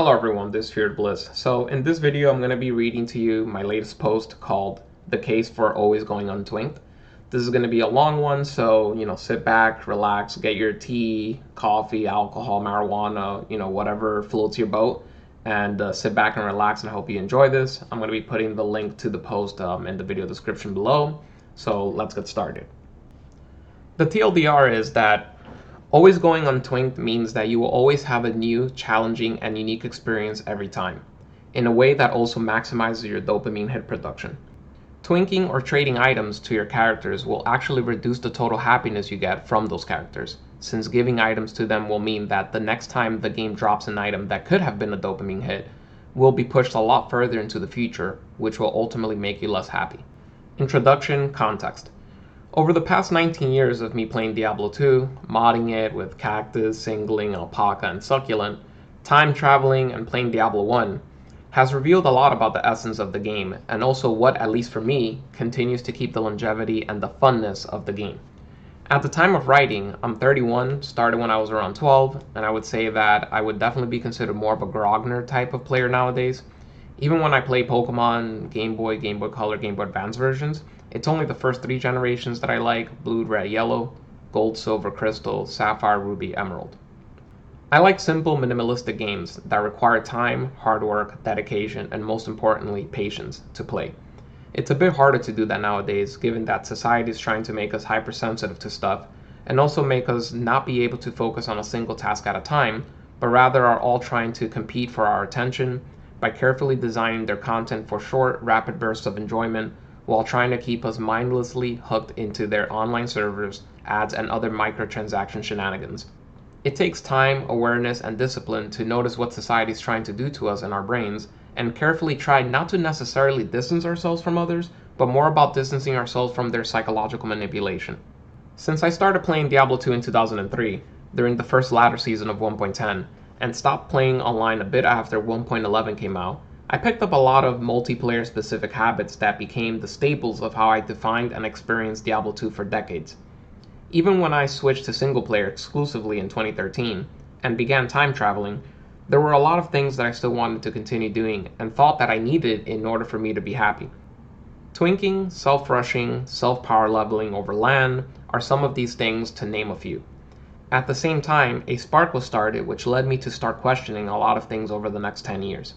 Hello everyone, this is Feared Bliss. So in this video I'm going to be reading to you my latest post called The Case for Always Going Untwinked. This is going to be a long one, so sit back, relax, get your tea, coffee, alcohol, marijuana, whatever floats your boat, and sit back and relax, and I hope you enjoy this. I'm going to be putting the link to the post in the video description below, so let's get started. The TLDR is that always going untwinked means that you will always have a new, challenging, and unique experience every time, in a way that also maximizes your dopamine hit production. Twinking or trading items to your characters will actually reduce the total happiness you get from those characters, since giving items to them will mean that the next time the game drops an item that could have been a dopamine hit will be pushed a lot further into the future, which will ultimately make you less happy. Introduction context. Over the past 19 years of me playing Diablo II, modding it with Cactus, Singling, Alpaca, and Succulent, time traveling, and playing Diablo I, has revealed a lot about the essence of the game, and also what, at least for me, continues to keep the longevity and the funness of the game. At the time of writing, I'm 31, started when I was around 12, and I would say that I would definitely be considered more of a Grogner type of player nowadays. Even when I play Pokemon, Game Boy Color, Game Boy Advance versions, it's only the first 3 generations that I like: Blue, Red, Yellow, Gold, Silver, Crystal, Sapphire, Ruby, Emerald. I like simple, minimalistic games that require time, hard work, dedication, and most importantly, patience to play. It's a bit harder to do that nowadays, given that society is trying to make us hypersensitive to stuff, and also make us not be able to focus on a single task at a time, but rather are all trying to compete for our attention by carefully designing their content for short, rapid bursts of enjoyment, while trying to keep us mindlessly hooked into their online servers, ads, and other microtransaction shenanigans. It takes time, awareness, and discipline to notice what society is trying to do to us in our brains, and carefully try not to necessarily distance ourselves from others, but more about distancing ourselves from their psychological manipulation. Since I started playing Diablo II in 2003, during the first ladder season of 1.10, and stopped playing online a bit after 1.11 came out, I picked up a lot of multiplayer specific habits that became the staples of how I defined and experienced Diablo II for decades. Even when I switched to single player exclusively in 2013 and began time traveling, there were a lot of things that I still wanted to continue doing and thought that I needed in order for me to be happy. Twinking, self-rushing, self-power leveling over LAN are some of these things, to name a few. At the same time, a spark was started which led me to start questioning a lot of things over the next 10 years.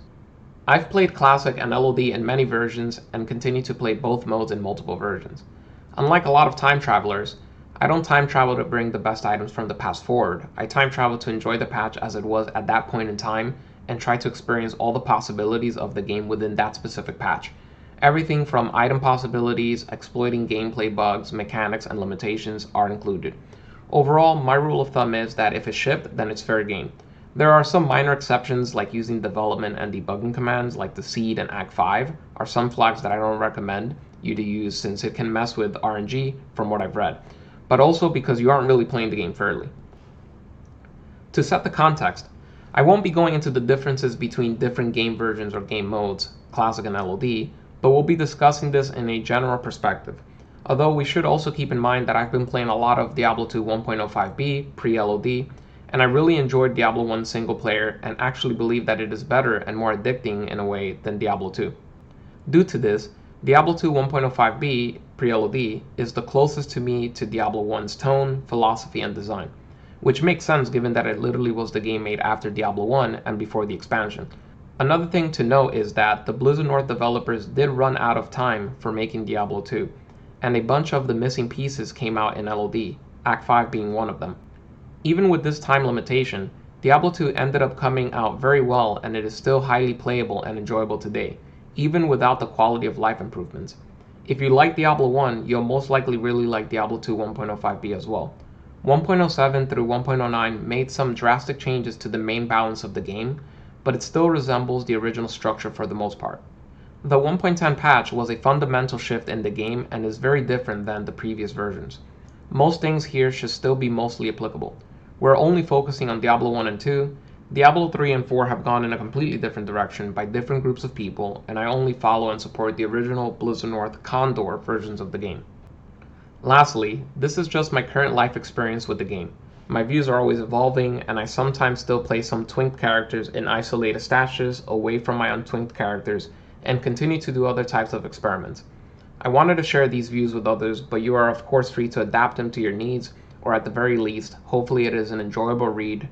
I've played Classic and LOD in many versions and continue to play both modes in multiple versions. Unlike a lot of time travelers, I don't time travel to bring the best items from the past forward. I time travel to enjoy the patch as it was at that point in time and try to experience all the possibilities of the game within that specific patch. Everything from item possibilities, exploiting gameplay bugs, mechanics, and limitations are included. Overall, my rule of thumb is that if it's shipped, then it's fair game. There are some minor exceptions, like using development and debugging commands like the seed and Act 5 are some flags that I don't recommend you to use, since it can mess with RNG from what I've read, but also because you aren't really playing the game fairly. To set the context, I won't be going into the differences between different game versions or game modes, Classic and LOD, but we'll be discussing this in a general perspective. Although we should also keep in mind that I've been playing a lot of Diablo II 1.05b pre-LOD, and I really enjoyed Diablo 1 single player and actually believe that it is better and more addicting in a way than Diablo 2. Due to this, Diablo 2 1.05b pre-LOD is the closest to me to Diablo 1's tone, philosophy, and design, which makes sense given that it literally was the game made after Diablo 1 and before the expansion. Another thing to note is that the Blizzard North developers did run out of time for making Diablo 2, and a bunch of the missing pieces came out in LOD, Act 5 being one of them. Even with this time limitation, Diablo 2 ended up coming out very well, and it is still highly playable and enjoyable today, even without the quality of life improvements. If you like Diablo 1, you'll most likely really like Diablo 2 1.05b as well. 1.07 through 1.09 made some drastic changes to the main balance of the game, but it still resembles the original structure for the most part. The 1.10 patch was a fundamental shift in the game and is very different than the previous versions. Most things here should still be mostly applicable. We're only focusing on Diablo 1 and 2. Diablo 3 and 4 have gone in a completely different direction by different groups of people, and I only follow and support the original Blizzard North Condor versions of the game. Lastly, this is just my current life experience with the game. My views are always evolving, and I sometimes still play some twinked characters in isolated stashes away from my untwinked characters and continue to do other types of experiments. I wanted to share these views with others, but you are of course free to adapt them to your needs, or at the very least, hopefully it is an enjoyable read,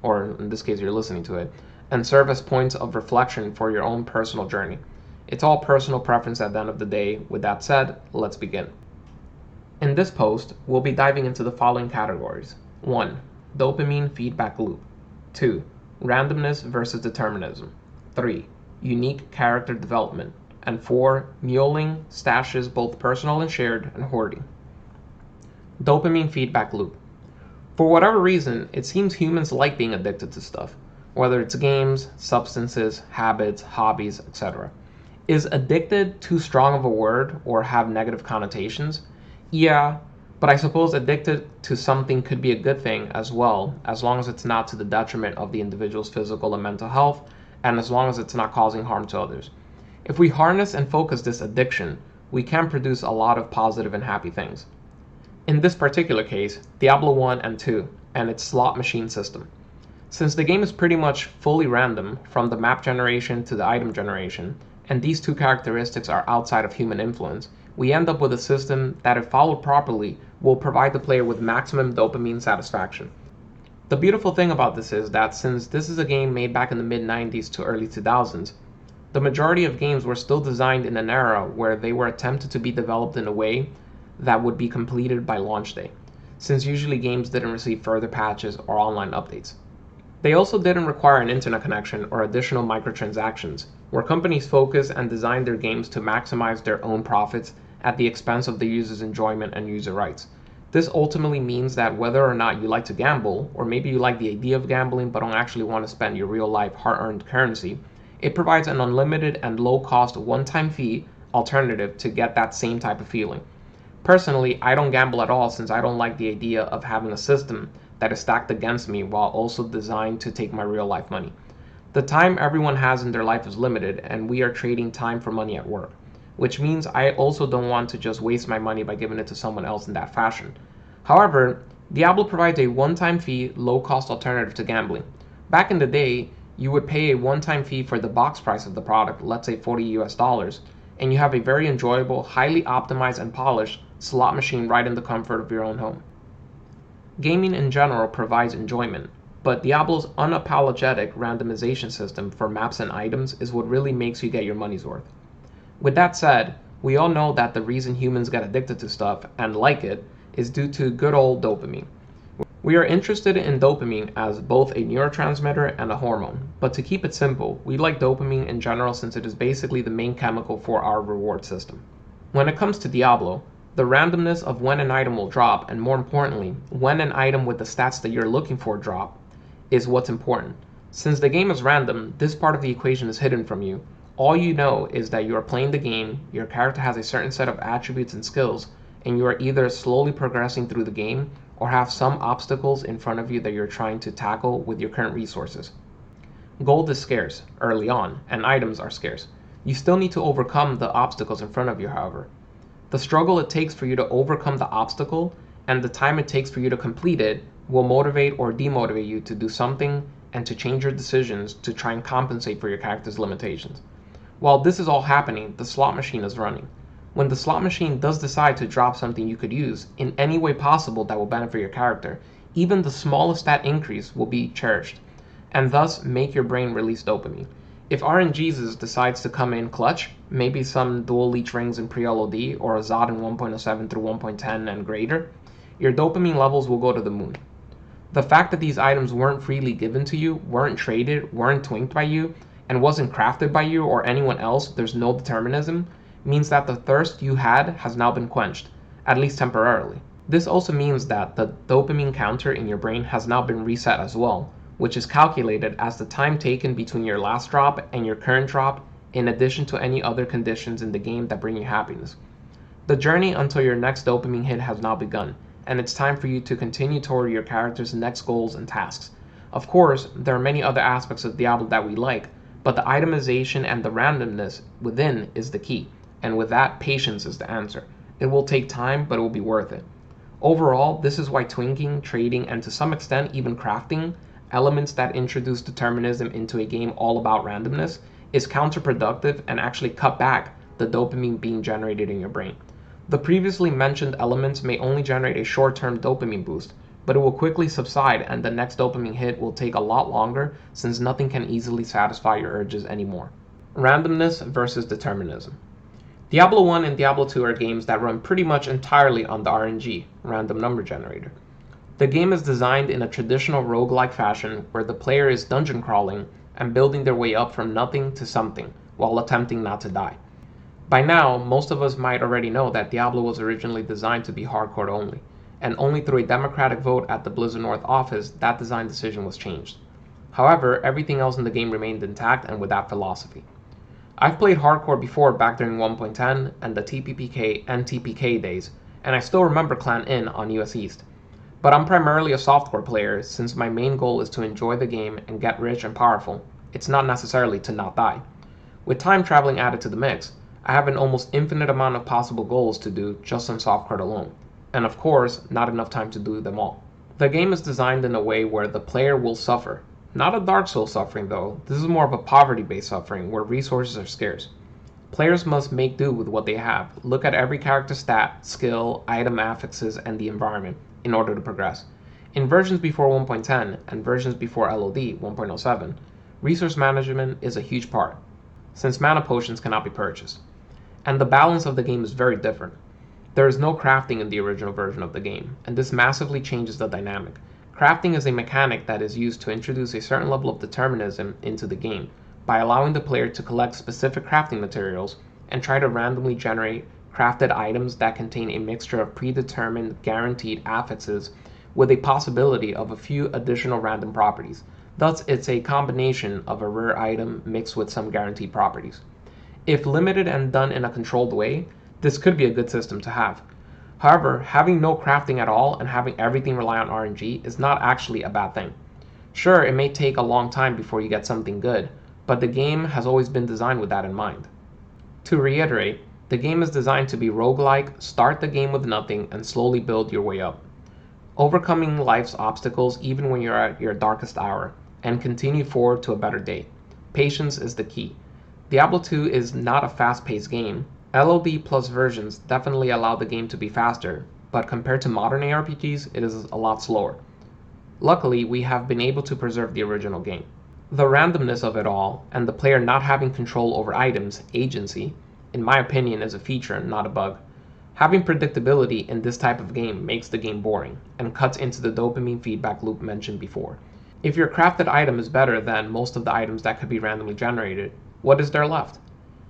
or in this case you're listening to it, and serve as points of reflection for your own personal journey. It's all personal preference at the end of the day. With that said, let's begin. In this post, we'll be diving into the following categories. 1. Dopamine feedback loop. 2. Randomness versus determinism. 3. Unique character development. And 4. Muling, stashes both personal and shared, and hoarding. Dopamine feedback loop. For whatever reason, it seems humans like being addicted to stuff, whether it's games, substances, habits, hobbies, etc. Is addicted too strong of a word or have negative connotations? Yeah, but I suppose addicted to something could be a good thing as well, as long as it's not to the detriment of the individual's physical and mental health, and as long as it's not causing harm to others. If we harness and focus this addiction, we can produce a lot of positive and happy things. In this particular case, Diablo 1 and 2, and its slot machine system. Since the game is pretty much fully random, from the map generation to the item generation, and these two characteristics are outside of human influence, we end up with a system that, if followed properly, will provide the player with maximum dopamine satisfaction. The beautiful thing about this is that since this is a game made back in the mid-90s to early 2000s, the majority of games were still designed in an era where they were attempted to be developed in a way that would be completed by launch day, since usually games didn't receive further patches or online updates. They also didn't require an internet connection or additional microtransactions, where companies focus and design their games to maximize their own profits at the expense of the user's enjoyment and user rights. This ultimately means that whether or not you like to gamble, or maybe you like the idea of gambling but don't actually want to spend your real-life hard-earned currency, it provides an unlimited and low-cost one-time fee alternative to get that same type of feeling. Personally, I don't gamble at all since I don't like the idea of having a system that is stacked against me while also designed to take my real-life money. The time everyone has in their life is limited, and we are trading time for money at work, which means I also don't want to just waste my money by giving it to someone else in that fashion. However, Diablo provides a one-time fee, low-cost alternative to gambling. Back in the day, you would pay a one-time fee for the box price of the product, let's say $40 US, and you have a very enjoyable, highly optimized and polished slot machine right in the comfort of your own home. Gaming in general provides enjoyment, but Diablo's unapologetic randomization system for maps and items is what really makes you get your money's worth. With that said, we all know that the reason humans get addicted to stuff and like it is due to good old dopamine. We are interested in dopamine as both a neurotransmitter and a hormone, but to keep it simple, we like dopamine in general since it is basically the main chemical for our reward system. When it comes to Diablo, the randomness of when an item will drop, and more importantly, when an item with the stats that you're looking for drop, is what's important. Since the game is random, this part of the equation is hidden from you. All you know is that you are playing the game, your character has a certain set of attributes and skills, and you are either slowly progressing through the game or have some obstacles in front of you that you're trying to tackle with your current resources. Gold is scarce early on, and items are scarce. You still need to overcome the obstacles in front of you, however. The struggle it takes for you to overcome the obstacle and the time it takes for you to complete it will motivate or demotivate you to do something and to change your decisions to try and compensate for your character's limitations. While this is all happening, the slot machine is running. When the slot machine does decide to drop something you could use in any way possible that will benefit your character, even the smallest stat increase will be cherished, and thus make your brain release dopamine. If RNGesus decides to come in clutch, maybe some dual leech rings in pre-LOD or a Zod in 1.07 through 1.10 and greater, your dopamine levels will go to the moon. The fact that these items weren't freely given to you, weren't traded, weren't twinked by you, and wasn't crafted by you or anyone else, there's no determinism, means that the thirst you had has now been quenched, at least temporarily. This also means that the dopamine counter in your brain has now been reset as well, which is calculated as the time taken between your last drop and your current drop, in addition to any other conditions in the game that bring you happiness. The journey until your next dopamine hit has now begun, and it's time for you to continue toward your character's next goals and tasks. Of course, there are many other aspects of Diablo that we like, but the itemization and the randomness within is the key, and with that, patience is the answer. It will take time, but it will be worth it. Overall, this is why twinking, trading, and to some extent even crafting, elements that introduce determinism into a game all about randomness, is counterproductive and actually cut back the dopamine being generated in your brain. The previously mentioned elements may only generate a short-term dopamine boost, but it will quickly subside and the next dopamine hit will take a lot longer since nothing can easily satisfy your urges anymore. Randomness versus determinism. Diablo 1 and Diablo 2 are games that run pretty much entirely on the RNG, random number generator. The game is designed in a traditional roguelike fashion where the player is dungeon crawling and building their way up from nothing to something while attempting not to die. By now, most of us might already know that Diablo was originally designed to be hardcore only, and only through a democratic vote at the Blizzard North office that design decision was changed. However, everything else in the game remained intact and with that philosophy. I've played hardcore before back during 1.10 and the TPPK and TPK days, and I still remember Clan In on US East. But I'm primarily a softcore player since my main goal is to enjoy the game and get rich and powerful. It's not necessarily to not die. With time traveling added to the mix, I have an almost infinite amount of possible goals to do just on softcore alone, and of course, not enough time to do them all. The game is designed in a way where the player will suffer. Not a Dark Souls suffering though, this is more of a poverty-based suffering where resources are scarce. Players must make do with what they have, look at every character stat, skill, item affixes, and the environment in order to progress. In versions before 1.10 and versions before LOD 1.07, resource management is a huge part, since mana potions cannot be purchased. And the balance of the game is very different. There is no crafting in the original version of the game, and this massively changes the dynamic. Crafting is a mechanic that is used to introduce a certain level of determinism into the game by allowing the player to collect specific crafting materials and try to randomly generate crafted items that contain a mixture of predetermined guaranteed affixes with a possibility of a few additional random properties. Thus, it's a combination of a rare item mixed with some guaranteed properties. If limited and done in a controlled way, this could be a good system to have. However, having no crafting at all and having everything rely on RNG is not actually a bad thing. Sure, it may take a long time before you get something good, but the game has always been designed with that in mind. To reiterate, the game is designed to be roguelike, start the game with nothing, and slowly build your way up. Overcoming life's obstacles even when you're at your darkest hour, and continue forward to a better day. Patience is the key. Diablo 2 is not a fast-paced game. LOD plus versions definitely allow the game to be faster, but compared to modern ARPGs, it is a lot slower. Luckily, we have been able to preserve the original game. The randomness of it all, and the player not having control over items, agency, in my opinion is a feature, not a bug. Having predictability in this type of game makes the game boring, and cuts into the dopamine feedback loop mentioned before. If your crafted item is better than most of the items that could be randomly generated, what is there left?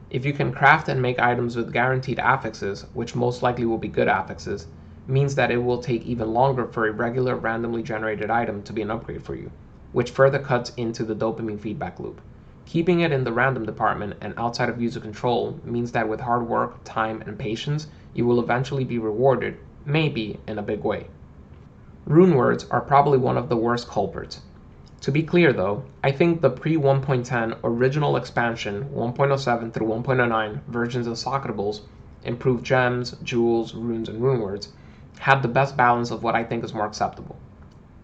If you can craft and make items with guaranteed affixes, which most likely will be good affixes, means that it will take even longer for a regular randomly generated item to be an upgrade for you, which further cuts into the dopamine feedback loop. Keeping it in the random department and outside of user control means that with hard work, time, and patience, you will eventually be rewarded, maybe in a big way. Rune words are probably one of the worst culprits. To be clear though, I think the pre-1.10 original expansion 1.07 through 1.09 versions of Succulent, improved gems, jewels, runes, and rune words, had the best balance of what I think is more acceptable.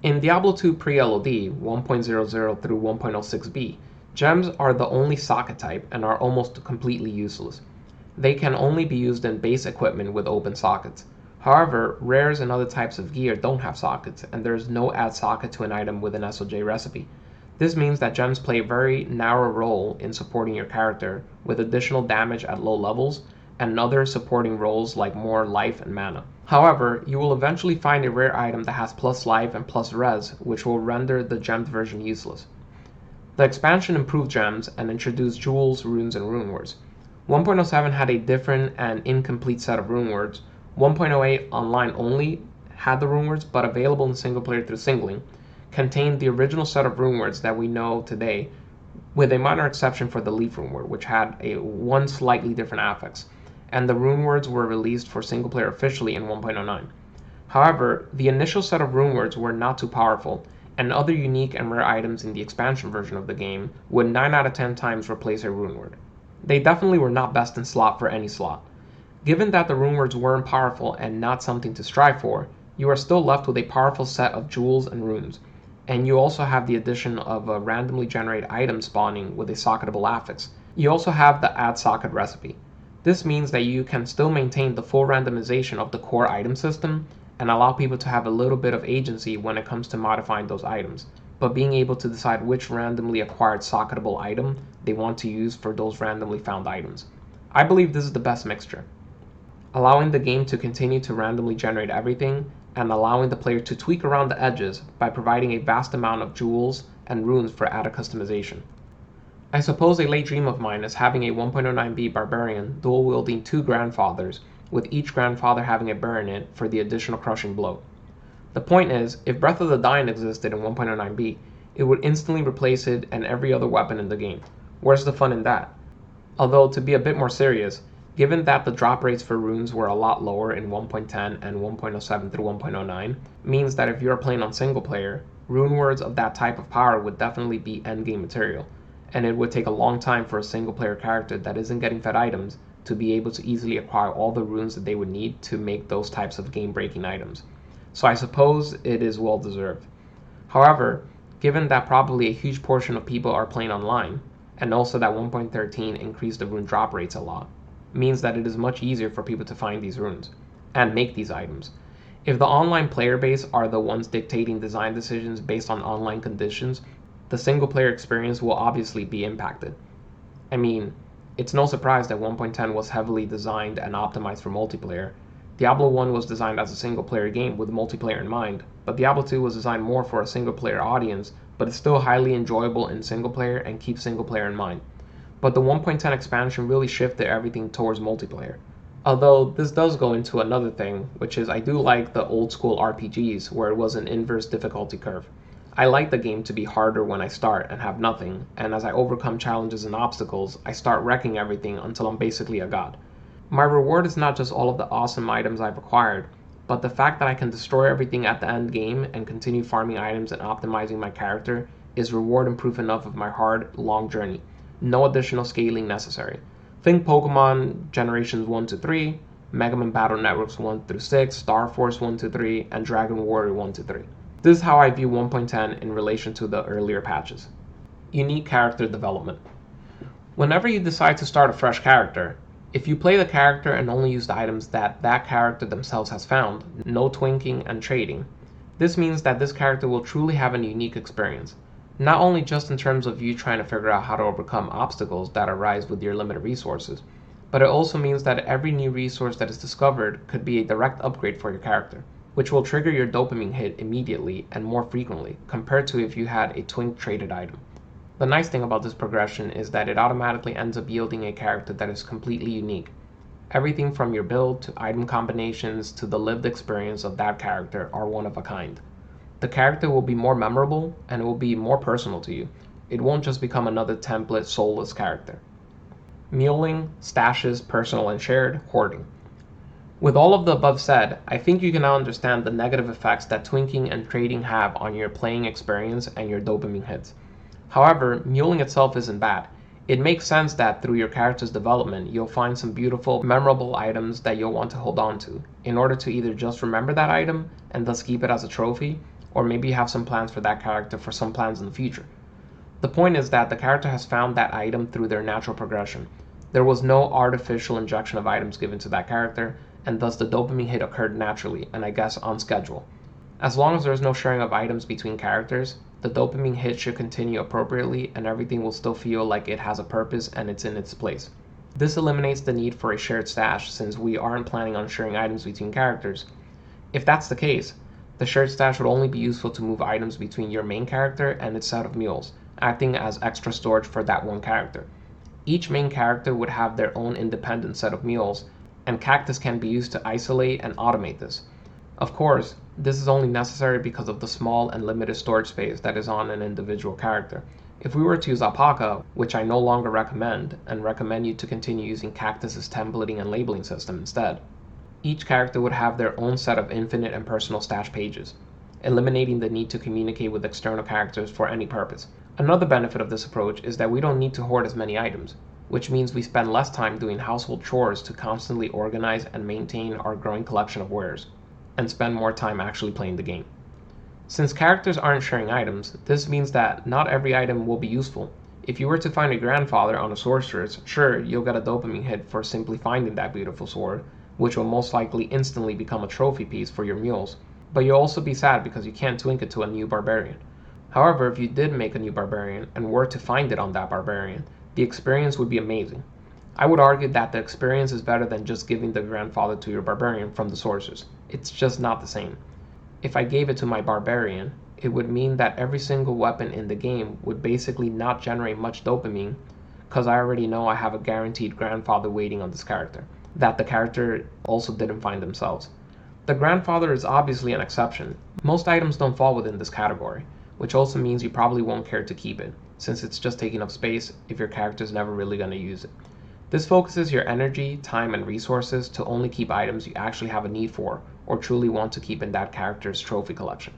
In Diablo 2 pre-LOD 1.00 through 1.06b, gems are the only socket type and are almost completely useless. They can only be used in base equipment with open sockets. However, rares and other types of gear don't have sockets, and there is no add socket to an item with an SOJ recipe. This means that gems play a very narrow role in supporting your character, with additional damage at low levels, and other supporting roles like more life and mana. However, you will eventually find a rare item that has plus life and plus res, which will render the gemmed version useless. The expansion improved gems and introduced jewels, runes, and rune words. 1.07 had a different and incomplete set of rune words. 1.08 online only had the rune words, but available in single player through singling, contained the original set of rune words that we know today, with a minor exception for the leaf rune word, which had one slightly different affix, and the rune words were released for single player officially in 1.09. However, the initial set of rune words were not too powerful, and other unique and rare items in the expansion version of the game would 9 out of 10 times replace a rune word. They definitely were not best in slot for any slot. Given that the rune words weren't powerful and not something to strive for, you are still left with a powerful set of jewels and runes, and you also have the addition of a randomly generated item spawning with a socketable affix. You also have the add socket recipe. This means that you can still maintain the full randomization of the core item system and allow people to have a little bit of agency when it comes to modifying those items, but being able to decide which randomly acquired socketable item they want to use for those randomly found items. I believe this is the best mixture, allowing the game to continue to randomly generate everything and allowing the player to tweak around the edges by providing a vast amount of jewels and runes for added customization. I suppose a late dream of mine is having a 1.09b barbarian dual wielding two grandfathers, with each grandfather having a bear in it for the additional crushing blow. The point is, if Breath of the Dying existed in 1.09b, it would instantly replace it and every other weapon in the game. Where's the fun in that? Although, to be a bit more serious, given that the drop rates for runes were a lot lower in 1.10 and 1.07 through 1.09, means that if you are playing on single player, rune words of that type of power would definitely be endgame material, and it would take a long time for a single player character that isn't getting fed items to be able to easily acquire all the runes that they would need to make those types of game breaking items. So I suppose it is well deserved. However, given that probably a huge portion of people are playing online, and also that 1.13 increased the rune drop rates a lot, means that it is much easier for people to find these runes and make these items. If the online player base are the ones dictating design decisions based on online conditions, the single player experience will obviously be impacted. I mean, it's no surprise that 1.10 was heavily designed and optimized for multiplayer. Diablo 1 was designed as a single player game with multiplayer in mind, but Diablo 2 was designed more for a single player audience, but it's still highly enjoyable in single player and keeps single player in mind. But the 1.10 expansion really shifted everything towards multiplayer. Although this does go into another thing, which is I do like the old school RPGs where it was an inverse difficulty curve. I like the game to be harder when I start and have nothing, and as I overcome challenges and obstacles, I start wrecking everything until I'm basically a god. My reward is not just all of the awesome items I've acquired, but the fact that I can destroy everything at the end game and continue farming items and optimizing my character is reward and proof enough of my hard, long journey. No additional scaling necessary. Think Pokemon Generations 1 to 3, Mega Man Battle Networks 1 through 6, Star Force 1 to 3, and Dragon Warrior 1 to 3. This is how I view 1.10 in relation to the earlier patches. Unique character development. Whenever you decide to start a fresh character, if you play the character and only use the items that character themselves has found, no twinking and trading, this means that this character will truly have a unique experience. Not only just in terms of you trying to figure out how to overcome obstacles that arise with your limited resources, but it also means that every new resource that is discovered could be a direct upgrade for your character, which will trigger your dopamine hit immediately and more frequently compared to if you had a twink traded item. The nice thing about this progression is that it automatically ends up yielding a character that is completely unique. Everything from your build to item combinations to the lived experience of that character are one of a kind. The character will be more memorable and it will be more personal to you. It won't just become another template soulless character. Muling, stashes, personal and shared, hoarding. With all of the above said, I think you can now understand the negative effects that twinking and trading have on your playing experience and your dopamine hits. However, muling itself isn't bad. It makes sense that through your character's development, you'll find some beautiful, memorable items that you'll want to hold on to, in order to either just remember that item and thus keep it as a trophy, or maybe you have some plans for that character for some plans in the future. The point is that the character has found that item through their natural progression. There was no artificial injection of items given to that character, and thus the dopamine hit occurred naturally and I guess on schedule. As long as there is no sharing of items between characters, the dopamine hit should continue appropriately and everything will still feel like it has a purpose and it's in its place. This eliminates the need for a shared stash since we aren't planning on sharing items between characters. If that's the case, the shared stash would only be useful to move items between your main character and its set of mules, acting as extra storage for that one character. Each main character would have their own independent set of mules, and Cactus can be used to isolate and automate this. Of course, this is only necessary because of the small and limited storage space that is on an individual character. If we were to use Alpaca, which I no longer recommend, and recommend you to continue using Cactus's templating and labeling system instead, each character would have their own set of infinite and personal stash pages, eliminating the need to communicate with external characters for any purpose. Another benefit of this approach is that we don't need to hoard as many items, which means we spend less time doing household chores to constantly organize and maintain our growing collection of wares. and spend more time actually playing the game. Since characters aren't sharing items, this means that not every item will be useful. If you were to find a grandfather on a sorceress, sure, you'll get a dopamine hit for simply finding that beautiful sword, which will most likely instantly become a trophy piece for your mules, but you'll also be sad because you can't twink it to a new barbarian. However, if you did make a new barbarian and were to find it on that barbarian, the experience would be amazing. I would argue that the experience is better than just giving the grandfather to your barbarian from the sources. It's just not the same. If I gave it to my barbarian, it would mean that every single weapon in the game would basically not generate much dopamine because I already know I have a guaranteed grandfather waiting on this character, that the character also didn't find themselves. The grandfather is obviously an exception. Most items don't fall within this category, which also means you probably won't care to keep it, since it's just taking up space if your character is never really going to use it. This focuses your energy, time, and resources to only keep items you actually have a need for or truly want to keep in that character's trophy collection.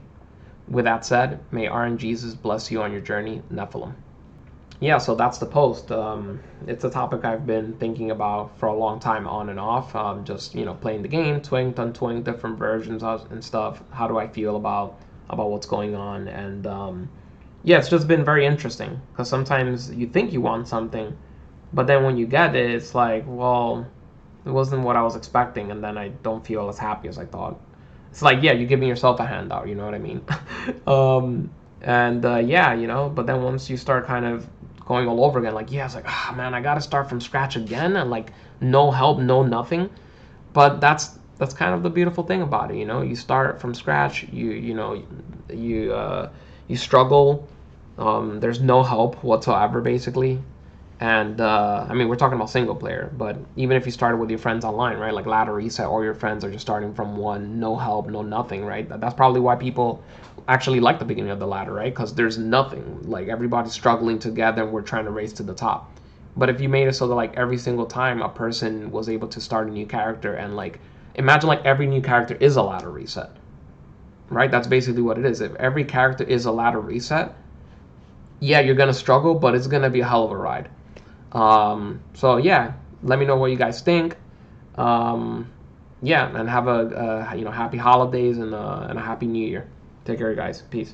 With that said, may RNGesus bless you on your journey, Nephilim. Yeah, so that's the post. It's a topic I've been thinking about for a long time on and off. Just, playing the game, twinked, untwinked, different versions and stuff. How do I feel about what's going on? And yeah, it's just been very interesting because sometimes you think you want something, but then when you get it, it's like, well, it wasn't what I was expecting, and then I don't feel as happy as I thought. It's like, yeah, you're giving yourself a handout, you know what I mean? Yeah, but then once you start kind of going all over again, like, yeah, it's like, man, I gotta start from scratch again, and like, no help, no nothing. But that's kind of the beautiful thing about it, you start from scratch, you struggle, there's no help whatsoever, basically. And I mean, we're talking about single player, but even if you started with your friends online, right? Like ladder reset, all your friends are just starting from one, no help, no nothing, right? That's probably why people actually like the beginning of the ladder, right? Because there's nothing. Like everybody's struggling together and we're trying to race to the top. But if you made it so that like every single time a person was able to start a new character and like imagine like every new character is a ladder reset, right? That's basically what it is. If every character is a ladder reset, yeah, you're gonna struggle, but it's gonna be a hell of a ride. So yeah, let me know what you guys think. Yeah, and have a happy holidays and a happy new year. Take care, guys. Peace.